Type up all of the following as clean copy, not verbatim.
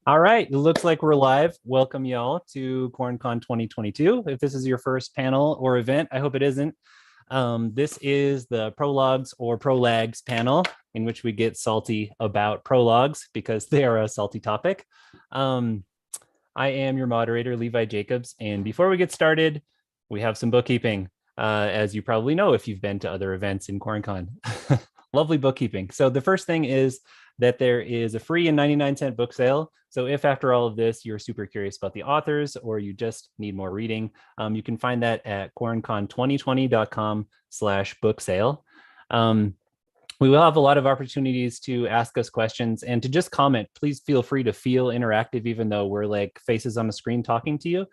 All right, it looks like we're live. Welcome y'all to QuaranCon 2022. If this is your first panel or event, I hope it isn't. This is the Prologues or Prolags panel in which we get salty about prologues because they are a salty topic. I am your moderator, Levi Jacobs, and before we get started, we have some bookkeeping, as you probably know if you've been to other events in QuaranCon. Lovely bookkeeping. So the first thing is that there is a free and 99-cent book sale. So if after all of this, you're super curious about the authors or you just need more reading, you can find that at QuaranCon2022.com/book sale. We will have a lot of opportunities to ask us questions and to just comment. Please feel free to feel interactive, even though we're like faces on a screen talking to you.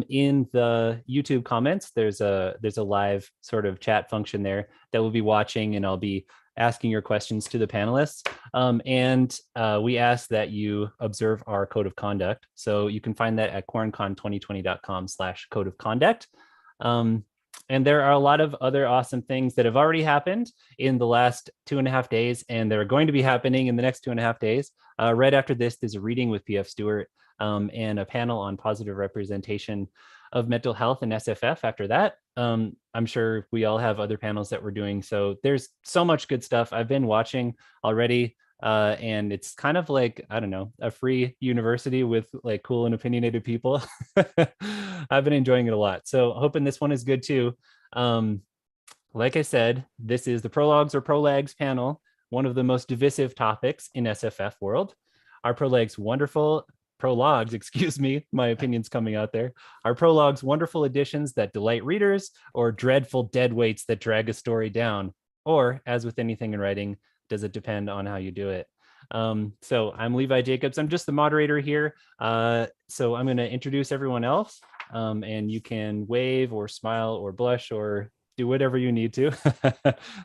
In the YouTube comments, there's a live sort of chat function there that we'll be watching, and I'll be asking your questions to the panelists. We ask that you observe our code of conduct. So you can find that at QuaranCon2022.com/code of conduct. And there are a lot of other awesome things that have already happened in the last 2.5 days, and they're going to be happening in the next 2.5 days. Right after this, there's a reading with P.F. Stewart and a panel on positive representation of mental health and SFF after that. I'm sure we all have other panels that we're doing. So there's so much good stuff I've been watching already. And it's kind of like, I don't know, a free university with like cool and opinionated people. I've been enjoying it a lot. So hoping this one is good too. Like I said, this is the Prologues or Prolags panel, one of the most divisive topics in SFF world. Our Prologues, excuse me, my opinion's coming out there. Our Prologues, wonderful additions that delight readers, or dreadful deadweights that drag a story down. Or, as with anything in writing, does it depend on how you do it? So I'm Levi Jacobs. I'm just the moderator here. So I'm going to introduce everyone else, and you can wave or smile or blush or do whatever you need to.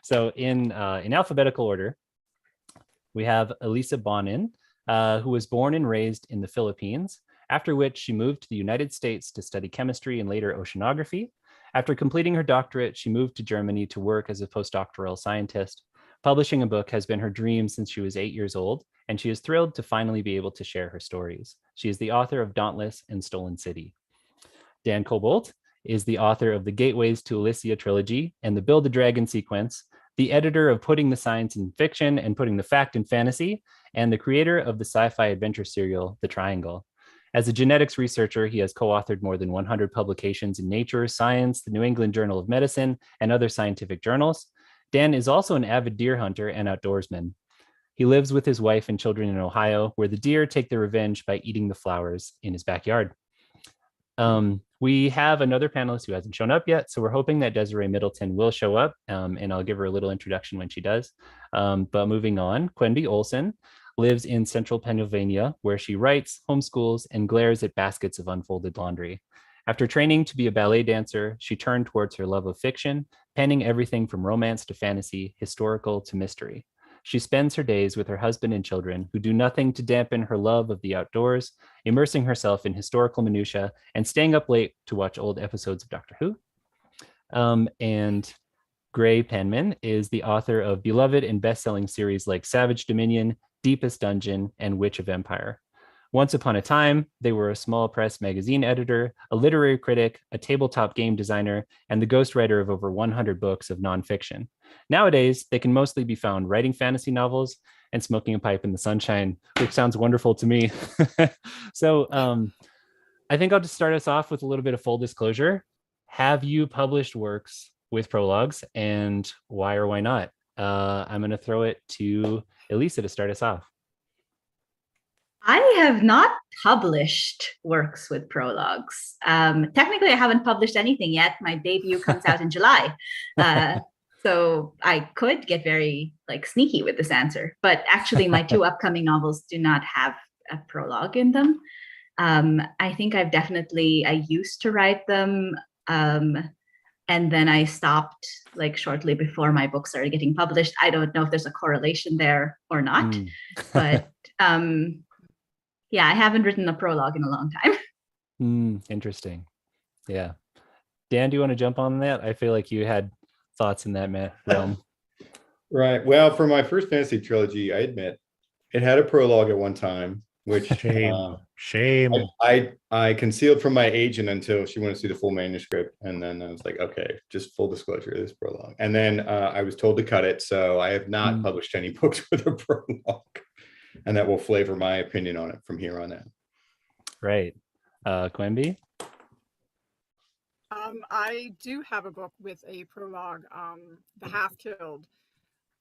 So in alphabetical order, we have Elisa Bonnin, who was born and raised in the Philippines, after which she moved to the United States to study chemistry and later oceanography. After completing her doctorate, she moved to Germany to work as a postdoctoral scientist. Publishing a book has been her dream since she was 8 years old, and she is thrilled to finally be able to share her stories. She is the author of Dauntless and Stolen City. Dan Koboldt is the author of the Gateways to Elysia trilogy and the Build a Dragon sequence, the editor of Putting the Science in Fiction and Putting the Fact in Fantasy, and the creator of the sci-fi adventure serial, The Triangle. As a genetics researcher, he has co-authored more than 100 publications in Nature, Science, the New England Journal of Medicine, and other scientific journals. Dan is also an avid deer hunter and outdoorsman. He lives with his wife and children in Ohio, where the deer take their revenge by eating the flowers in his backyard. We have another panelist who hasn't shown up yet, so we're hoping that Desiree Middleton will show up, and I'll give her a little introduction when she does. But moving on, Quenby Olson lives in central Pennsylvania, where she writes, homeschools, and glares at baskets of unfolded laundry. After training to be a ballet dancer, she turned towards her love of fiction, penning everything from romance to fantasy, historical to mystery. She spends her days with her husband and children, who do nothing to dampen her love of the outdoors, immersing herself in historical minutiae and staying up late to watch old episodes of Doctor Who. And Gray Penman is the author of beloved and best-selling series like Savage Dominion, Deepest Dungeon, and Witch of Empire. Once upon a time, they were a small press magazine editor, a literary critic, a tabletop game designer, and the ghostwriter of over 100 books of nonfiction. Nowadays, they can mostly be found writing fantasy novels and smoking a pipe in the sunshine, which sounds wonderful to me. So I think I'll just start us off with a little bit of full disclosure. Have you published works with Prologues, and why or why not? I'm going to throw it to Elisa to start us off. I have not published works with Prologues. Technically, I haven't published anything yet. My debut comes out in July. So I could get very sneaky with this answer, but actually my 2 upcoming novels do not have a prologue in them. I think I used to write them, and then I stopped shortly before my book started getting published. I don't know if there's a correlation there or not, but yeah, I haven't written a prologue in a long time. Interesting. Yeah. Dan, do you want to jump on that? I feel like you had thoughts in that realm. Right. Well, for my first fantasy trilogy, I admit it had a prologue at one time. which Shame. I concealed from my agent until she wanted to see the full manuscript, and then I was like, okay, just full disclosure, this prologue. And then I was told to cut it, so I have not published any books with a prologue, and that will flavor my opinion on it from here on out. Right, Quenby. I do have a book with a prologue, The Half Killed.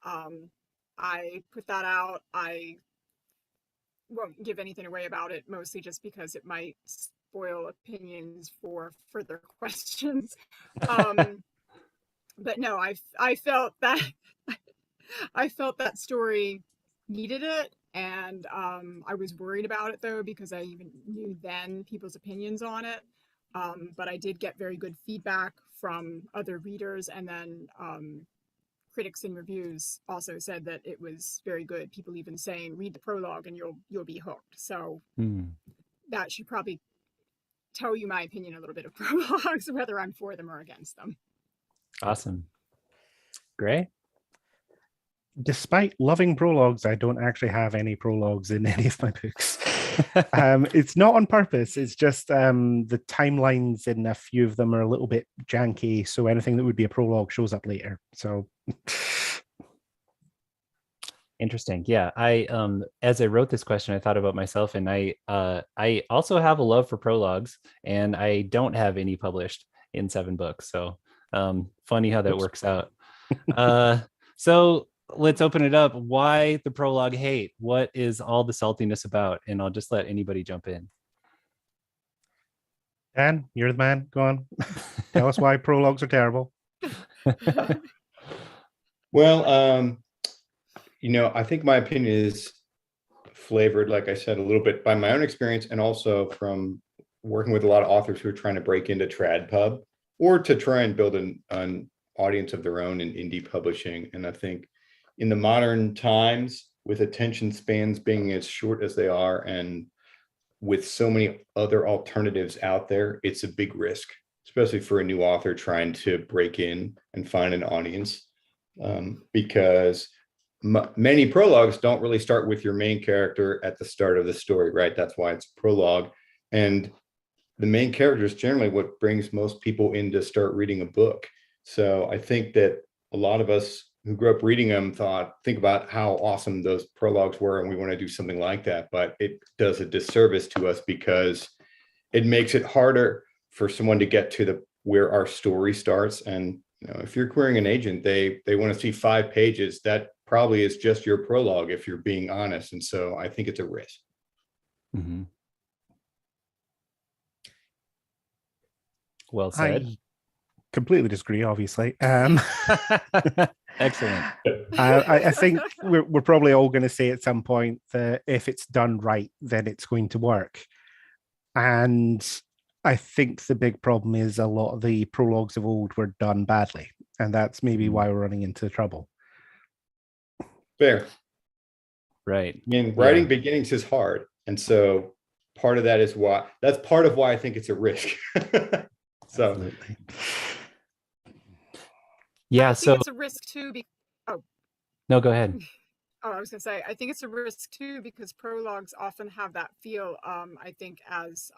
I put that out. I won't give anything away about it, mostly just because it might spoil opinions for further questions. But no, I felt that I felt that story needed it, and I was worried about it though, because I even knew then people's opinions on it. But I did get very good feedback from other readers, and then critics and reviews also said that it was very good. People even saying, read the prologue and you'll be hooked. So that should probably tell you my opinion a little bit of prologues, whether I'm for them or against them. Awesome. Gray? Despite loving prologues, I don't actually have any prologues in any of my books. It's not on purpose. It's just the timelines in a few of them are a little bit janky. So anything that would be a prologue shows up later. So interesting. Yeah, I as I wrote this question, I thought about myself, and I also have a love for prologues, and I don't have any published in 7 books. So funny how that works out. So let's open it up. Why the prologue hate? What is all the saltiness about? And I'll just let anybody jump in. Dan, you're the man. Go on. Tell us why prologues are terrible. Well, I think my opinion is flavored, like I said, a little bit by my own experience, and also from working with a lot of authors who are trying to break into trad pub or to try and build an audience of their own in indie publishing. And I think in the modern times, with attention spans being as short as they are, and with so many other alternatives out there, it's a big risk, especially for a new author trying to break in and find an audience, because many prologues don't really start with your main character at the start of the story, right? That's why it's a prologue. And the main character is generally what brings most people in to start reading a book. So I think that a lot of us who grew up reading them think about how awesome those prologues were, and we want to do something like that. But it does a disservice to us because it makes it harder for someone to get to where our story starts. And if you're querying an agent, they want to see 5 pages. That probably is just your prologue, if you're being honest. And so I think it's a risk. Mm-hmm. Well said. I completely disagree, obviously. Excellent. I think we're probably all going to say at some point that if it's done right, then it's going to work. And I think the big problem is a lot of the prologues of old were done badly. And that's maybe why we're running into trouble. Fair. Right. I mean, writing beginnings is hard. And so part of that is that's part of why I think it's a risk. So absolutely. Yeah, I think it's a risk too. No, go ahead. Oh, I was gonna say, I think it's a risk too because prologues often have that feel. I think, as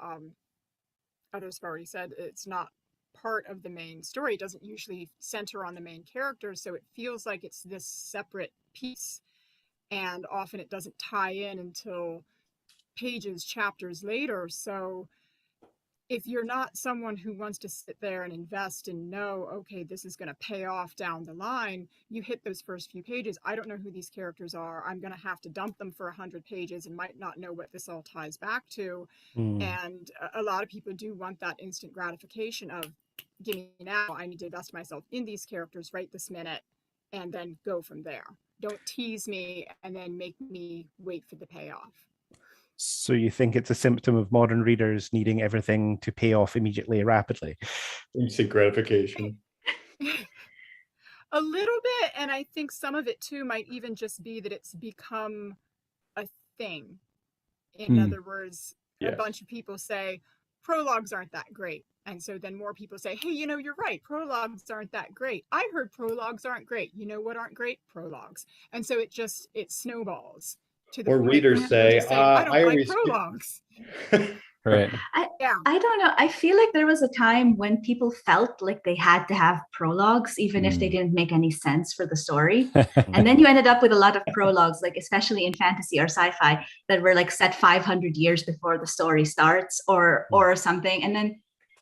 others have already said, it's not part of the main story. It doesn't usually center on the main character, so it feels like it's this separate piece, and often it doesn't tie in until chapters later. So if you're not someone who wants to sit there and invest and know, okay, this is going to pay off down the line, you hit those first few pages. I don't know who these characters are. I'm going to have to dump them for 100 pages and might not know what this all ties back to. And a lot of people do want that instant gratification of, give me now, I need to invest myself in these characters right this minute and then go from there. Don't tease me and then make me wait for the payoff. So you think it's a symptom of modern readers needing everything to pay off immediately, rapidly? Instant gratification. A little bit, and I think some of it too might even just be that it's become a thing. In other words, a bunch of people say prologues aren't that great, and so then more people say, hey, you're right, prologues aren't that great. I heard prologues aren't great. You know what aren't great? Prologues. And so it snowballs. to the Or point. readers They're say, just saying, I don't I like always prologues. Right. I don't know. I feel like there was a time when people felt like they had to have prologues, even if they didn't make any sense for the story. And then you ended up with a lot of prologues, like especially in fantasy or sci-fi, that were like set 500 years before the story starts or something.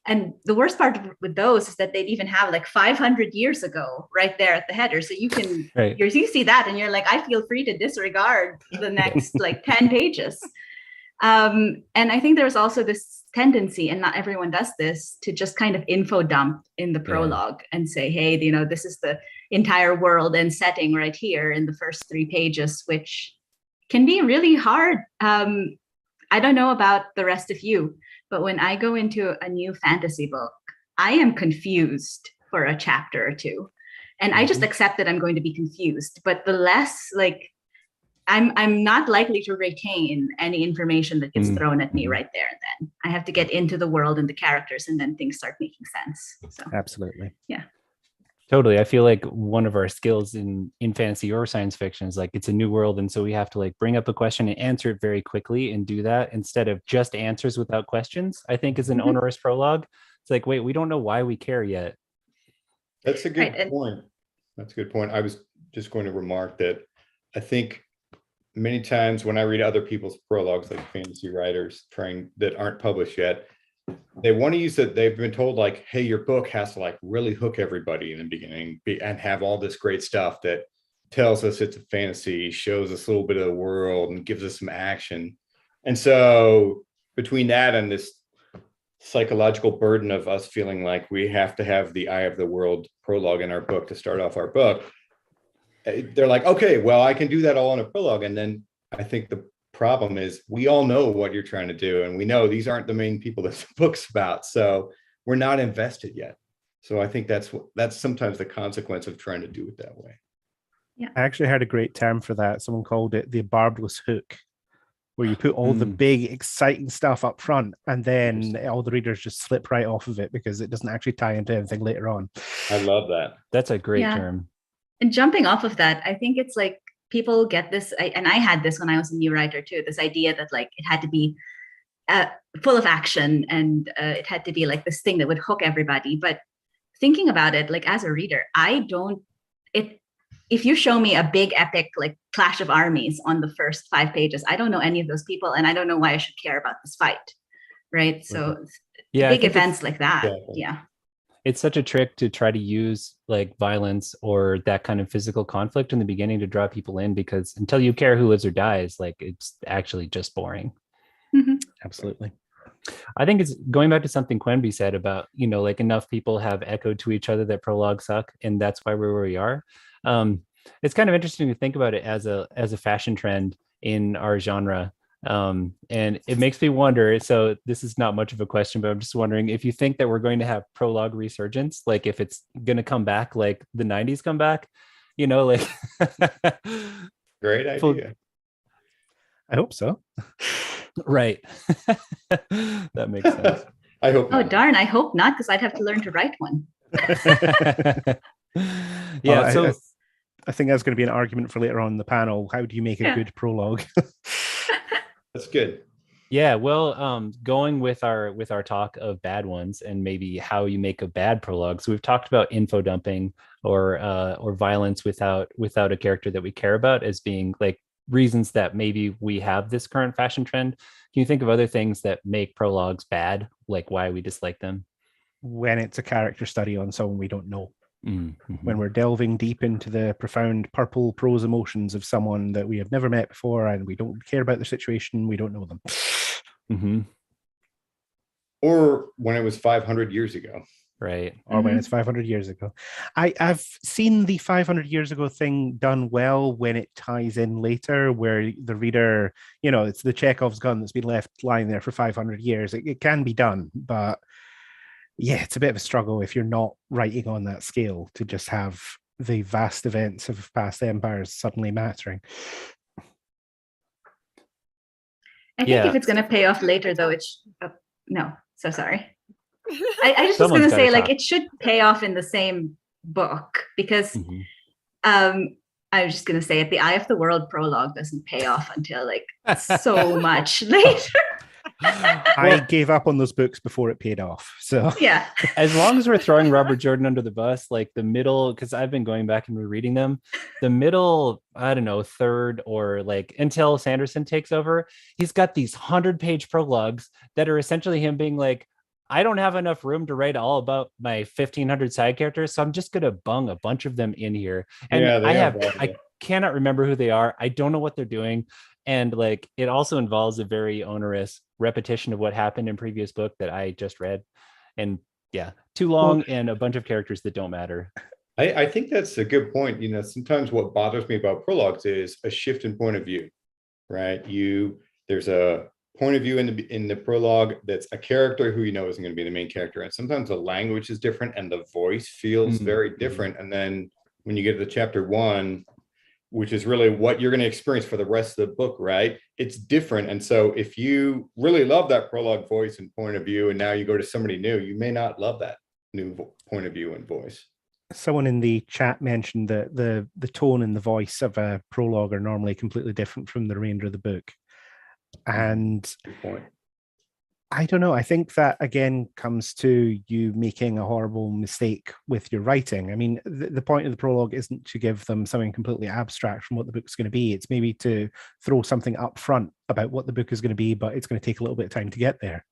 And the worst part with those is that they'd even have like 500 years ago right there at the header. So you can, Right. you see that and you're like, I feel free to disregard the next like 10 pages. And I think there's also this tendency, and not everyone does this, to just kind of info dump in the prologue and say, hey, you know, this is the entire world and setting right here in the first 3 pages, which can be really hard. I don't know about the rest of you, but when I go into a new fantasy book, I am confused for a chapter or two. And I just accept that I'm going to be confused. But the less like I'm not likely to retain any information that gets thrown at me right there and then. I have to get into the world and the characters, and then things start making sense. So Absolutely. yeah. Totally. I feel like one of our skills in fantasy or science fiction is like it's a new world. And so we have to like bring up a question and answer it very quickly and do that instead of just answers without questions, I think is an onerous prologue. It's like, wait, we don't know why we care yet. That's a good point. That's a good point. I was just going to remark that I think many times when I read other people's prologues, like fantasy writers that aren't published yet, they want to use that. They've been told like, hey, your book has to like really hook everybody in the beginning and have all this great stuff that tells us it's a fantasy, shows us a little bit of the world and gives us some action. And so between that and this psychological burden of us feeling like we have to have the eye of the world prologue in our book to start off our book, they're like, okay, well, I can do that all in a prologue. And then I think the problem is we all know what you're trying to do. And we know these aren't the main people that the book's about. So we're not invested yet. So I think that's sometimes the consequence of trying to do it that way. Yeah. I actually heard a great term for that. Someone called it the barbless hook, where you put all the big, exciting stuff up front and then all the readers just slip right off of it because it doesn't actually tie into anything later on. I love that. That's a great term. And jumping off of that, I think it's like people get this, and I had this when I was a new writer too, this idea that like it had to be full of action and it had to be like this thing that would hook everybody. But thinking about it, like as a reader, if you show me a big epic like clash of armies on the first 5 pages, I don't know any of those people and I don't know why I should care about this fight, right? So big events like that, it's such a trick to try to use like violence or that kind of physical conflict in the beginning to draw people in, because until you care who lives or dies, like it's actually just boring. Absolutely. I think it's going back to something Quenby said about, you know, like enough people have echoed to each other that prologues suck, and that's why we're where we are. It's kind of interesting to think about it as a fashion trend in our genre. And it makes me wonder, so this is not much of a question, but I'm just wondering if you think that we're going to have prologue resurgence, like if it's going to come back like the 90s come back, you know, like great idea. I hope so. Right. That makes sense. I hope not. Oh darn, I hope not, because I'd have to learn to write one. Yeah, so I think that's going to be an argument for later on in the panel. How do you make a good prologue? That's good. Yeah, well, going with our talk of bad ones and maybe how you make a bad prologue. So we've talked about info dumping or violence without a character that we care about as being like reasons that maybe we have this current fashion trend. Can you think of other things that make prologues bad, like why we dislike them? When it's a character study on someone we don't know. Mm-hmm. When we're delving deep into the profound purple prose emotions of someone that we have never met before and we don't care about their situation, we don't know them. Mm-hmm. Or when it was 500 years ago. Right. Or when it's 500 years ago. I've seen the 500 years ago thing done well when it ties in later, where the reader, you know, it's the Chekhov's gun that's been left lying there for 500 years. It can be done, but yeah, it's a bit of a struggle if you're not writing on that scale to just have the vast events of past empires suddenly mattering. I think if it's going to pay off later, though, it's no. So sorry. I just was going to say, like, it should pay off in the same book because I was just going to say, at the Eye of the World prologue doesn't pay off until like so much later. I gave up on those books before it paid off. So Yeah. As long as we're throwing Robert Jordan under the bus, like the middle, because I've been going back and rereading them, the middle, I don't know, third or like until Sanderson takes over, he's got these 100-page prologues that are essentially him being like, I don't have enough room to write all about my 1,500 side characters, so I'm just gonna bung a bunch of them in here. And Yeah, they have I cannot remember who they are. I don't know what they're doing. And like it also involves a very onerous repetition of what happened in previous book that I just read. And yeah, too long and a bunch of characters that don't matter. I think that's a good point. You know, sometimes what bothers me about prologues is a shift in point of view, right? There's a point of view in the prologue that's a character who you know isn't going to be the main character, and sometimes the language is different and the voice feels very different. And then when you get to chapter 1, which is really what you're going to experience for the rest of the book, right? It's different. And so if you really love that prologue voice and point of view, and now you go to somebody new, you may not love that new point of view and voice. Someone in the chat mentioned that the tone and the voice of a prologue are normally completely different from the remainder of the book. And Good point. I don't know. I think that again comes to you making a horrible mistake with your writing. I mean, the point of the prologue isn't to give them something completely abstract from what the book's going to be. It's maybe to throw something up front about what the book is going to be, but it's going to take a little bit of time to get there.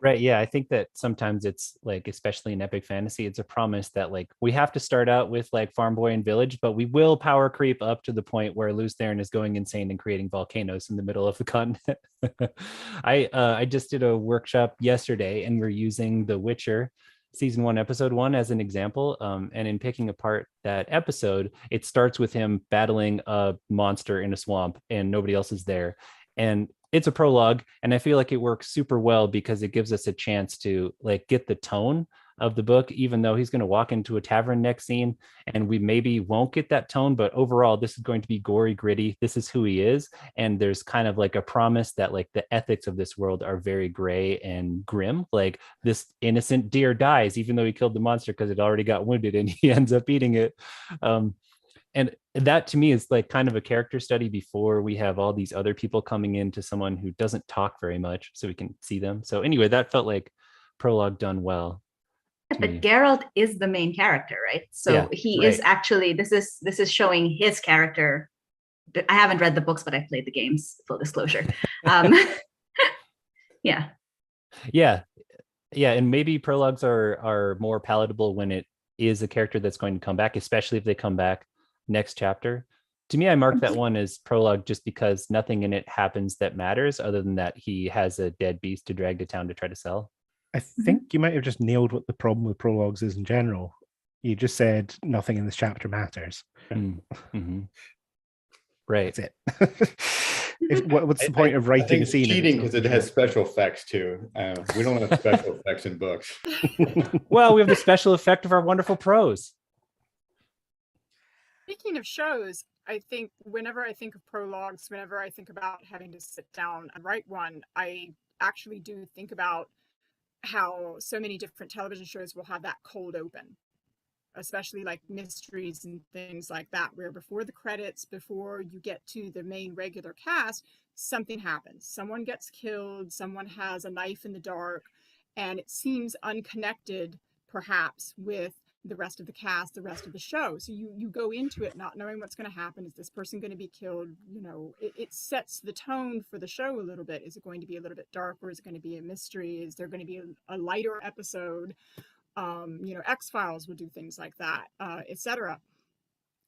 Right. Yeah. I think that sometimes it's like, especially in epic fantasy, it's a promise that like we have to start out with like Farm Boy and Village, but we will power creep up to the point where Lews Therin is going insane and creating volcanoes in the middle of the continent. I just did a workshop yesterday and we're using The Witcher season 1, episode 1 as an example. And in picking apart that episode, it starts with him battling a monster in a swamp and nobody else is there. And it's a prologue, and I feel like it works super well because it gives us a chance to like get the tone of the book, even though he's going to walk into a tavern next scene and we maybe won't get that tone, but overall this is going to be gory, gritty. This is who he is. And there's kind of like a promise that like the ethics of this world are very gray and grim. Like this innocent deer dies, even though he killed the monster because it already got wounded and he ends up eating it. And that to me is like kind of a character study before we have all these other people coming in to someone who doesn't talk very much so we can see them. So anyway, that felt like prologue done well. But Geralt is the main character, right? So Yeah, he is actually, this is showing his character. I haven't read the books, but I played the games, full disclosure. Yeah. And maybe prologues are more palatable when it is a character that's going to come back, especially if they come back next chapter. To me, I mark that one as prologue just because nothing in it happens that matters other than that he has a dead beast to drag to town to try to sell. I think you might have just nailed what the problem with prologues is in general. You just said nothing in this chapter matters. Mm-hmm. Right. That's it. What's the point of writing a scene? Cheating because it has special effects too. We don't have special effects in books. Well, we have the special effect of our wonderful prose. Speaking of shows, I think whenever I think of prologues, whenever I think about having to sit down and write one, I actually do think about how so many different television shows will have that cold open, especially like mysteries and things like that, where before the credits, before you get to the main regular cast, something happens. Someone gets killed, someone has a knife in the dark, and it seems unconnected perhaps with the rest of the cast, the rest of the show. So you go into it not knowing what's going to happen. Is this person going to be killed? You know, it sets the tone for the show a little bit. Is it going to be a little bit darker? Is it going to be a mystery? Is there going to be a lighter episode? You know, X-Files would do things like that, etc.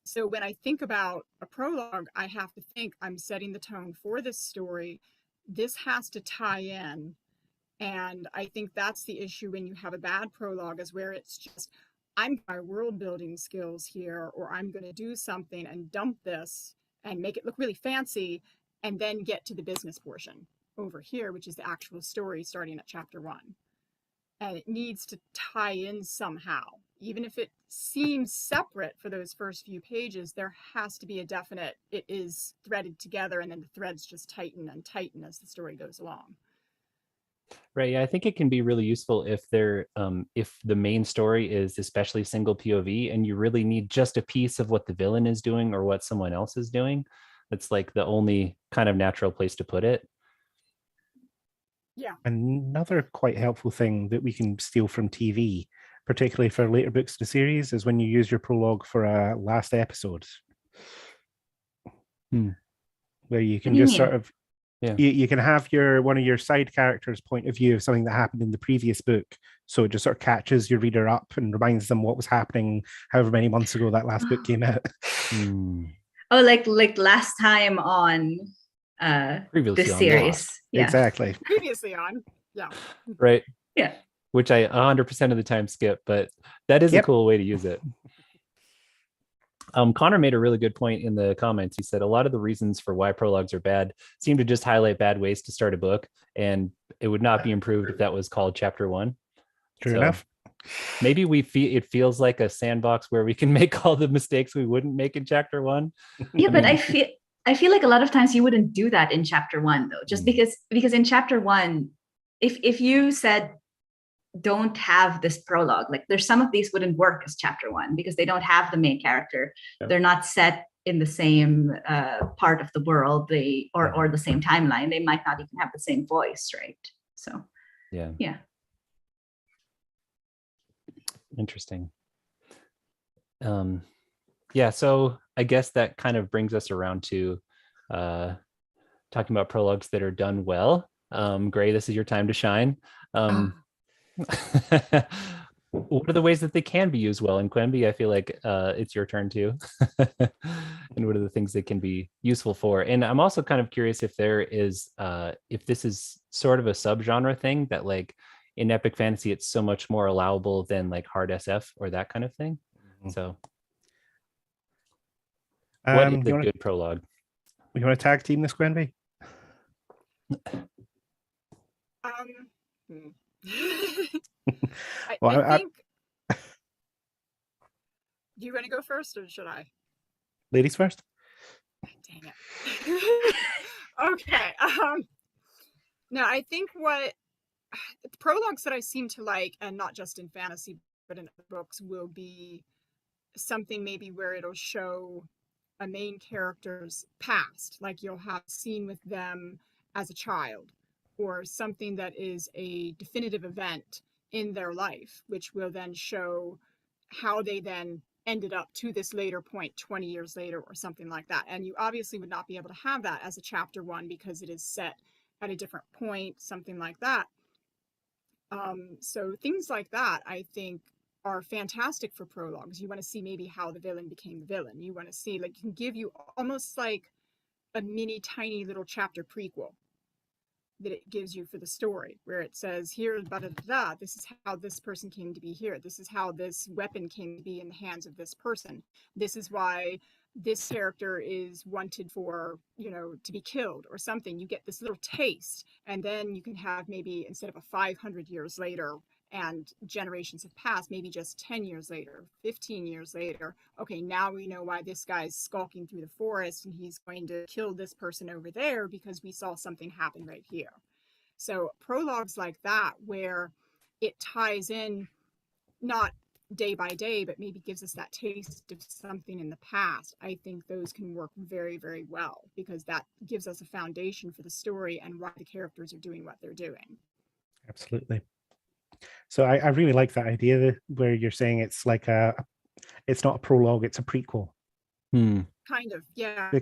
So when I think about a prologue, I have to think I'm setting the tone for this story. This has to tie in. And I think that's the issue when you have a bad prologue, is where it's just, I'm my world building skills here, or I'm going to do something and dump this and make it look really fancy and then get to the business portion over here, which is the actual story starting at chapter 1. And it needs to tie in somehow. Even if it seems separate for those first few pages, there has to be a definite, it is threaded together, and then the threads just tighten and tighten as the story goes along. Right. Yeah, I think it can be really useful if the main story is especially single POV and you really need just a piece of what the villain is doing or what someone else is doing. That's like the only kind of natural place to put it. Yeah. Another quite helpful thing that we can steal from TV, particularly for later books of the series, is when you use your prologue for a last episode. Where you can just sort of you can have one of your side characters' point of view of something that happened in the previous book. So it just sort of catches your reader up and reminds them what was happening however many months ago that last book came out. Oh, like last time on previously this on series. Lost. Yeah. Exactly. Previously on. Yeah. Right. Yeah. Which I 100% of the time skip, but that is a cool way to use it. Connor made a really good point in the comments. He said a lot of the reasons for why prologues are bad seem to just highlight bad ways to start a book, and it would not be improved if that was called chapter 1. True enough. Maybe it feels like a sandbox where we can make all the mistakes we wouldn't make in chapter 1. Yeah, but I feel like a lot of times you wouldn't do that in chapter 1 though, just because in chapter 1, if you said don't have this prologue, like there's some of these wouldn't work as chapter 1 because they don't have the main character. They're not set in the same part of the world, or the same timeline. They might not even have the same voice, right? So yeah. Interesting. So I guess that kind of brings us around to talking about prologues that are done well. Gray, this is your time to shine. What are the ways that they can be used well? And Quenby, I feel like it's your turn too. And what are the things they can be useful for? And I'm also kind of curious if there is, if this is sort of a subgenre thing that like in epic fantasy, it's so much more allowable than like hard SF or that kind of thing. So what is a good prologue? You want to tag team this, Quenby? I think. Do you want to go first, or should I? Ladies first. Dang it. Okay. Now I think what prologues that I seem to like, and not just in fantasy but in other books, will be something maybe where it'll show a main character's past, like you'll have a scene with them as a child, or something that is a definitive event in their life, which will then show how they then ended up to this later point 20 years later or something like that. And you obviously would not be able to have that as a chapter 1 because it is set at a different point, something like that. So things like that, I think, are fantastic for prologues. You want to see maybe how the villain became the villain. You want to see, like, can give you almost like a mini tiny little chapter prequel that it gives you for the story, where it says, here, this is how this person came to be here. This is how this weapon came to be in the hands of this person. This is why this character is wanted for, to be killed or something. You get this little taste, and then you can have maybe, instead of a 500 years later and generations have passed, maybe just 10 years later, 15 years later, okay, now we know why this guy's skulking through the forest and he's going to kill this person over there because we saw something happen right here. So prologues like that, where it ties in not day by day, but maybe gives us that taste of something in the past, I think those can work very, very well, because that gives us a foundation for the story and why the characters are doing what they're doing. Absolutely. So I really like that idea where you're saying it's like it's not a prologue, it's a prequel. Kind of, yeah.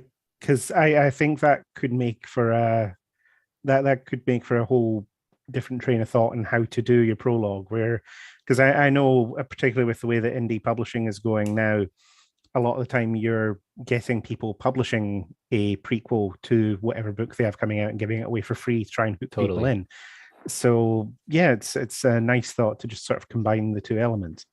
Because I think that could make for that could make for a whole different train of thought in how to do your prologue, because I know, particularly with the way that indie publishing is going now, a lot of the time you're getting people publishing a prequel to whatever book they have coming out and giving it away for free to try and hook people in. So yeah, it's a nice thought to just sort of combine the two elements.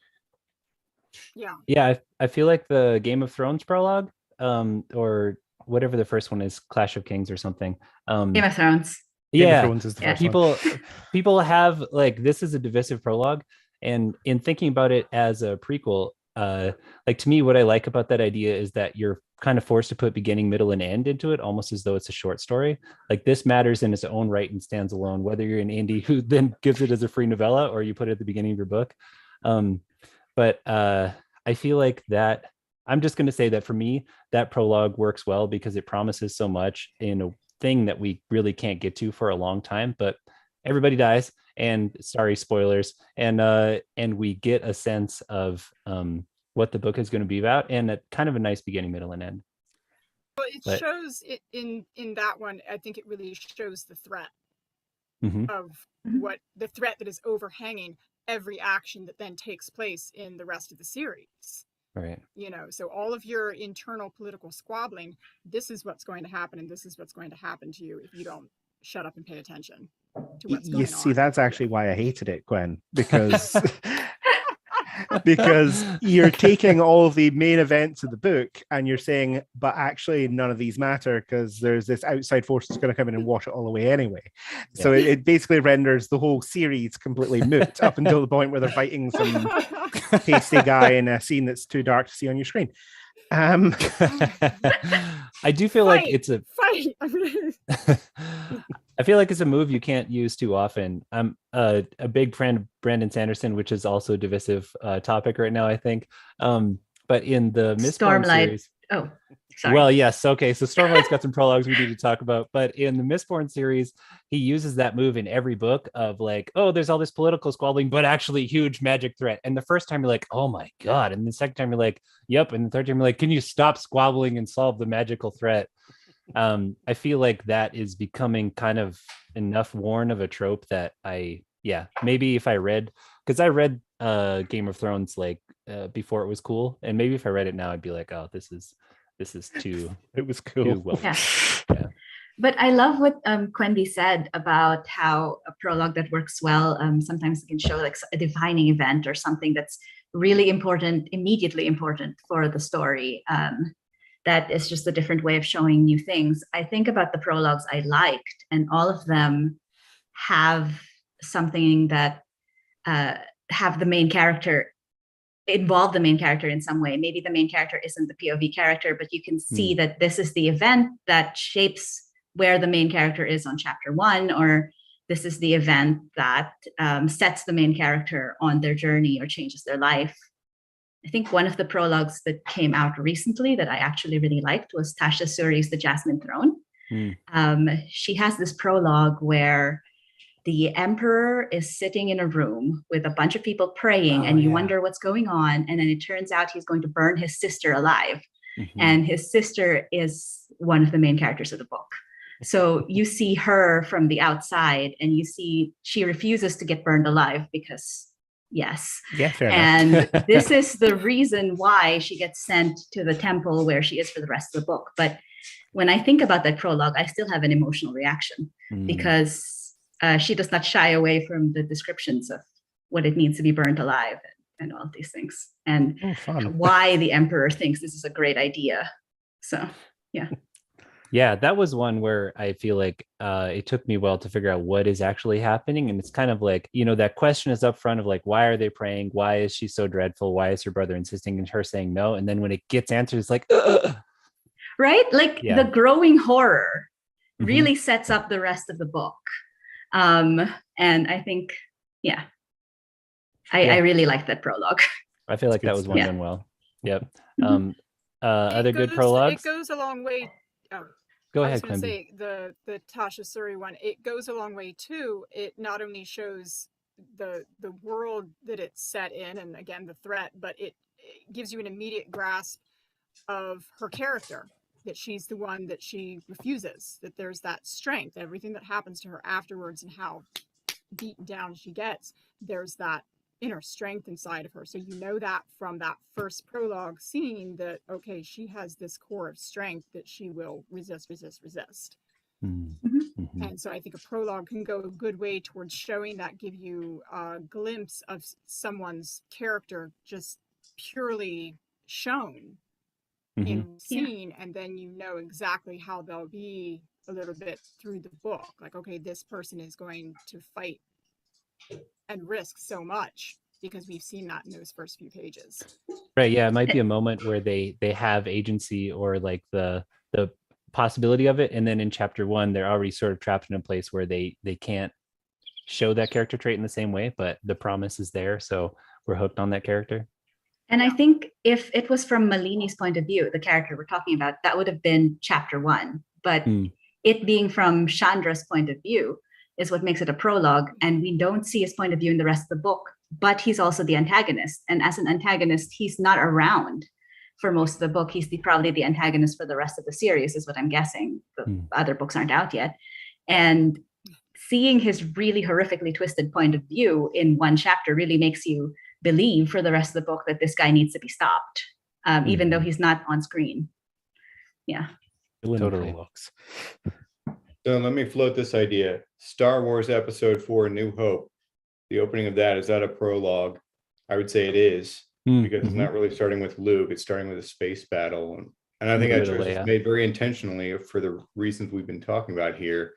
Yeah, I feel like the Game of Thrones prologue, or whatever the first one is, Clash of Kings or something. Game of Thrones. Game of Thrones is the first one. People have, like, this is a divisive prologue, and in thinking about it as a prequel, like, to me, what I like about that idea is that you're kind of forced to put beginning, middle, and end into it, almost as though it's a short story. Like this matters in its own right and stands alone, whether you're an indie who then gives it as a free novella or you put it at the beginning of your book. But I feel like that, I'm just going to say that for me, that prologue works well because it promises so much in a thing that we really can't get to for a long time, but everybody dies, and sorry, spoilers, and we get a sense of what the book is going to be about, and a kind of a nice beginning, middle, and end. Well, it shows it in that one. I think it really shows the threat of what the threat that is overhanging every action that then takes place in the rest of the series. Right. You know, so all of your internal political squabbling, this is what's going to happen, and this is what's going to happen to you if you don't shut up and pay attention to what's going on. You see, that's actually why I hated it, Gwen, because because you're taking all of the main events of the book and you're saying, but actually none of these matter because there's this outside force that's going to come in and wash it all away anyway. Yeah. So it basically renders the whole series completely moot up until the point where they're fighting some tasty guy in a scene that's too dark to see on your screen. I do feel like it's a fight. I feel like it's a move you can't use too often. I'm a big fan of Brandon Sanderson, which is also a divisive topic right now, I think. But in the Mistborn series, sorry. Well, yes, okay. So Stormlight's got some prologues we need to talk about, but in the Mistborn series, he uses that move in every book of like, oh, there's all this political squabbling, but actually huge magic threat. And the first time you're like, oh my god, and the second time you're like, yep, and the third time you're like, can you stop squabbling and solve the magical threat? I feel like that is becoming kind of enough worn of a trope that maybe if I read, because I read Game of Thrones like before it was cool, and maybe if I read it now, I'd be like, oh, this is too. It was cool. Too well. Yeah. But I love what Quenby said about how a prologue that works well sometimes can show like a defining event or something that's really important, immediately important for the story. That is just a different way of showing new things. I think about the prologues I liked, and all of them have something that have the main character, involve the main character in some way. Maybe the main character isn't the POV character, but you can see that this is the event that shapes where the main character is on chapter 1, or this is the event that sets the main character on their journey or changes their life. I think one of the prologues that came out recently that I actually really liked was Tasha Suri's The Jasmine Throne. She has this prologue where the emperor is sitting in a room with a bunch of people praying, and you wonder what's going on. And then it turns out he's going to burn his sister alive. And his sister is one of the main characters of the book. So you see her from the outside, and you see she refuses to get burned alive because fair and enough. this is the reason why she gets sent to the temple where she is for the rest of the book. But when I think about that prologue, I still have an emotional reaction because she does not shy away from the descriptions of what it means to be burned alive and all of these things, and why the emperor thinks this is a great idea. So yeah, that was one where I feel like it took me a while to figure out what is actually happening. And it's kind of like, that question is up front of like, why are they praying? Why is she so dreadful? Why is her brother insisting and her saying no? And then when it gets answered, it's like, ugh. Right? Like the growing horror really sets up the rest of the book. And I think, I really like that prologue. I feel like that was one done well. Yep. Other good prologues? It goes a long way. Go ahead, Quenby. Say the Tasha Suri one. It goes a long way too. It not only shows the world that it's set in, and again the threat, but it gives you an immediate grasp of her character. That she's the one that she refuses. That there's that strength. Everything that happens to her afterwards, and how beaten down she gets. There's that inner strength inside of her. So you know that from that first prologue scene that, okay, she has this core of strength that she will resist. And so I think a prologue can go a good way towards showing that, give you a glimpse of someone's character just purely shown in scene, and then you know exactly how they'll be a little bit through the book. Like, okay, this person is going to fight and risk so much because we've seen that in those first few pages. Right. Yeah. It might be a moment where they have agency or like the possibility of it. And then in chapter 1, they're already sort of trapped in a place where they can't show that character trait in the same way, but the promise is there. So we're hooked on that character. And I think if it was from Malini's point of view, the character we're talking about, that would have been chapter 1. But it being from Chandra's point of view is what makes it a prologue. And we don't see his point of view in the rest of the book, but he's also the antagonist. And as an antagonist, he's not around for most of the book. He's probably the antagonist for the rest of the series, is what I'm guessing. The other books aren't out yet. And seeing his really horrifically twisted point of view in one chapter really makes you believe for the rest of the book that this guy needs to be stopped, even though he's not on screen. Yeah. Totally. So let me float this idea. Star Wars Episode 4, New Hope, the opening of that, is that a prologue? I would say it is, because it's not really starting with Luke, it's starting with a space battle. And I think that choice is made very intentionally for the reasons we've been talking about here.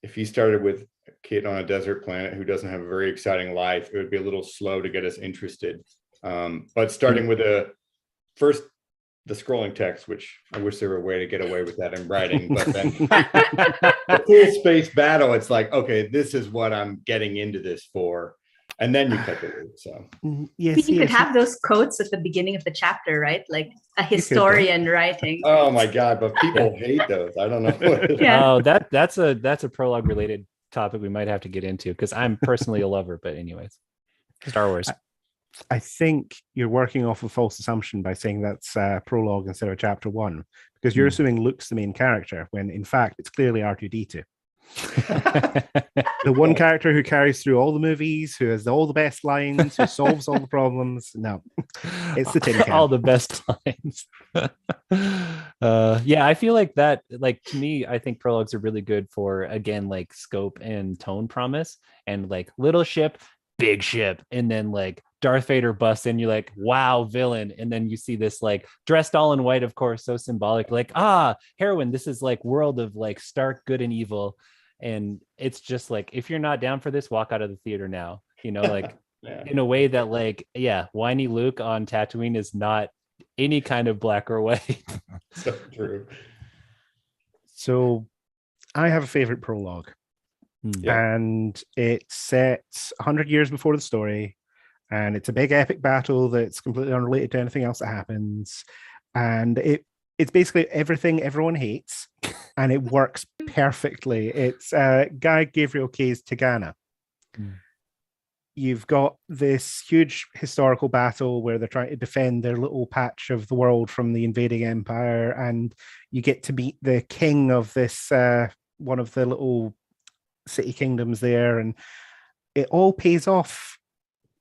If he started with a kid on a desert planet who doesn't have a very exciting life, it would be a little slow to get us interested. But starting with the scrolling text, which I wish there were a way to get away with that in writing, but then the full space battle, it's like, okay, this is what I'm getting into this for. And then you cut the loop. So yes, you could have those quotes at the beginning of the chapter, right? Like a historian writing. Oh my God, but people hate those. I don't know. Oh, that's a prologue related topic we might have to get into, because I'm personally a lover, but anyways, Star Wars. I think you're working off a false assumption by saying that's prologue instead of chapter 1, because you're assuming Luke's the main character when in fact it's clearly R2-D2. The one character who carries through all the movies, who has all the best lines, who solves all the problems. No, it's the tin can. All the best lines. Yeah, I feel like that, like, to me, I think prologues are really good for, again, like scope and tone promise, and like little ship, big ship, and then like Darth Vader busts in, you're like, wow, villain. And then you see this like dressed all in white, of course, so symbolic, like, heroine, this is like world of like stark good and evil. And it's just like, if you're not down for this, walk out of the theater now, like in a way that like, whiny Luke on Tatooine is not any kind of black or white. So true. So I have a favorite prologue. And it's set 100 years before the story. And it's a big epic battle that's completely unrelated to anything else that happens. And it's basically everything everyone hates, and it works perfectly. It's Guy Gabriel Kay's Tigana. You've got this huge historical battle where they're trying to defend their little patch of the world from the invading empire, and you get to meet the king of this one of the little city kingdoms there, and it all pays off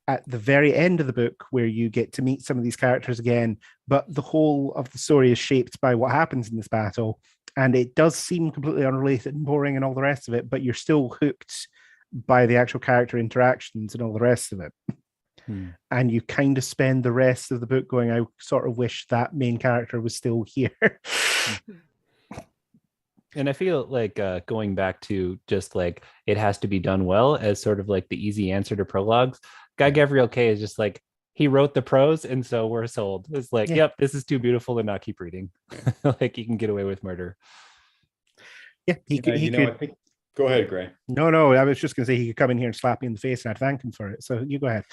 at the very end of the book, where you get to meet some of these characters again, but the whole of the story is shaped by what happens in this battle, and it does seem completely unrelated and boring and all the rest of it, but you're still hooked by the actual character interactions and all the rest of it. And you kind of spend the rest of the book going, I sort of wish that main character was still here. And I feel like going back to just like it has to be done well as sort of like the easy answer to prologues, Guy Gabriel Kay is just like, he wrote the prose, and so we're sold. It's like, yep, this is too beautiful to not keep reading. Like, you can get away with murder. Yeah, he could. I think. Go ahead, Gray. No, I was just going to say he could come in here and slap me in the face, and I'd thank him for it. So you go ahead.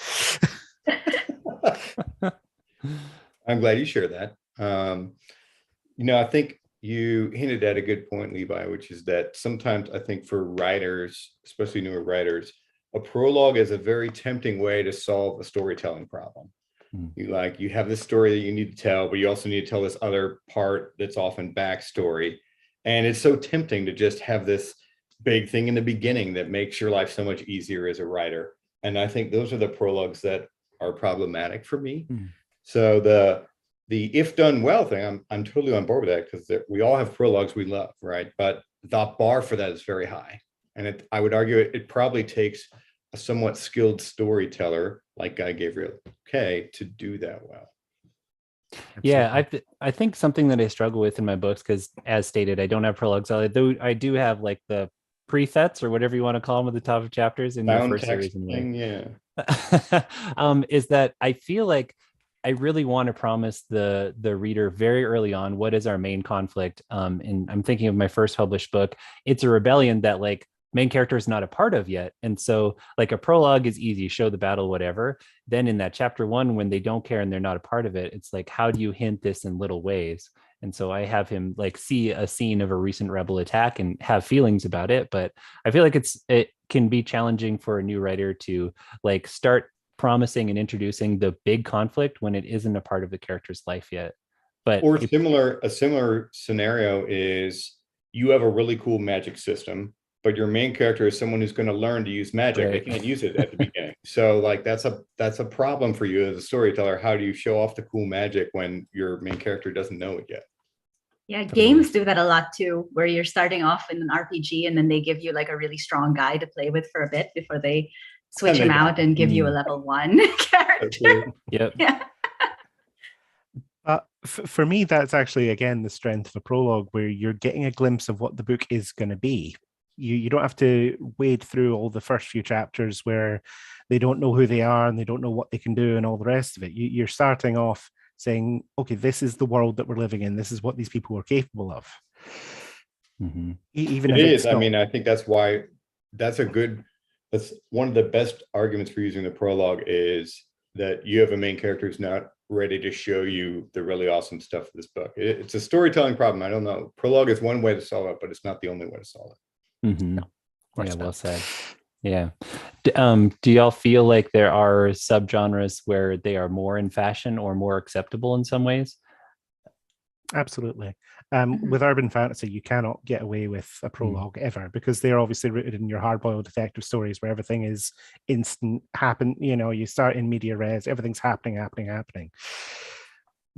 I'm glad you share that. I think you hinted at a good point, Levi, which is that sometimes I think for writers, especially newer writers, a prologue is a very tempting way to solve a storytelling problem. You have this story that you need to tell, but you also need to tell this other part that's often backstory. And it's so tempting to just have this big thing in the beginning that makes your life so much easier as a writer. And I think those are the prologues that are problematic for me. So the if done well thing, I'm totally on board with that, because we all have prologues we love, right? But the bar for that is very high. And I would argue it probably takes a somewhat skilled storyteller like Guy Gabriel Kay to do that well. Yeah, I think something that I struggle with in my books, because as stated, I don't have prologues, although I do have like the prefets or whatever you want to call them at the top of chapters in the first series. is that I feel like I really want to promise the reader very early on what is our main conflict. And I'm thinking of my first published book. It's a rebellion that like main character is not a part of yet. And so like a prologue is easy, show the battle, whatever. Then in that chapter 1, when they don't care and they're not a part of it, it's like, how do you hint this in little ways? And so I have him like see a scene of a recent rebel attack and have feelings about it. But I feel like it can be challenging for a new writer to like start promising and introducing the big conflict when it isn't a part of the character's life yet. But or a similar scenario is you have a really cool magic system, but your main character is someone who's going to learn to use magic. Right. They can't use it at the beginning. So like that's a problem for you as a storyteller. How do you show off the cool magic when your main character doesn't know it yet? Yeah, games do that a lot too, where you're starting off in an RPG and then they give you like a really strong guy to play with for a bit before they switch him out and give you a level 1 character. Yep. Yeah. For me, that's actually, again, the strength of a prologue, where you're getting a glimpse of what the book is going to be. You don't have to wade through all the first few chapters where they don't know who they are and they don't know what they can do and all the rest of it. You're starting off saying, okay, this is the world that we're living in. This is what these people are capable of. Mm-hmm. Even it if is. I mean, I think that's why that's one of the best arguments for using the prologue is that you have a main character who's not ready to show you the really awesome stuff of this book. It's a storytelling problem. I don't know. Prologue is one way to solve it, but it's not the only way to solve it. Mm-hmm. Yeah, well said. Yeah. Do y'all feel like there are subgenres where they are more in fashion or more acceptable in some ways? Absolutely. With urban fantasy, you cannot get away with a prologue ever, because they're obviously rooted in your hard-boiled detective stories where everything is instant, you start in media res, everything's happening.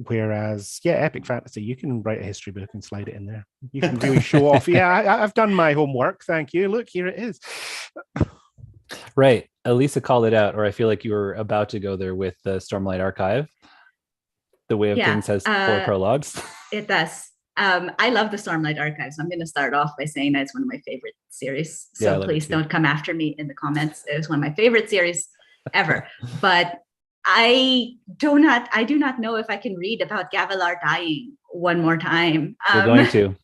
Whereas, epic fantasy, you can write a history book and slide it in there. You can really show off. I've done my homework. Thank you. Look, here it is. Right. Elisa called it out, or I feel like you were about to go there with the Stormlight Archive. The Way of Kings has 4 prologues. It does. I love the Stormlight Archive, so I'm going to start off by saying that it's one of my favorite series. So please don't come after me in the comments. It was one of my favorite series ever. But I do not know if I can read about Gavilar dying one more time. We're going to. Book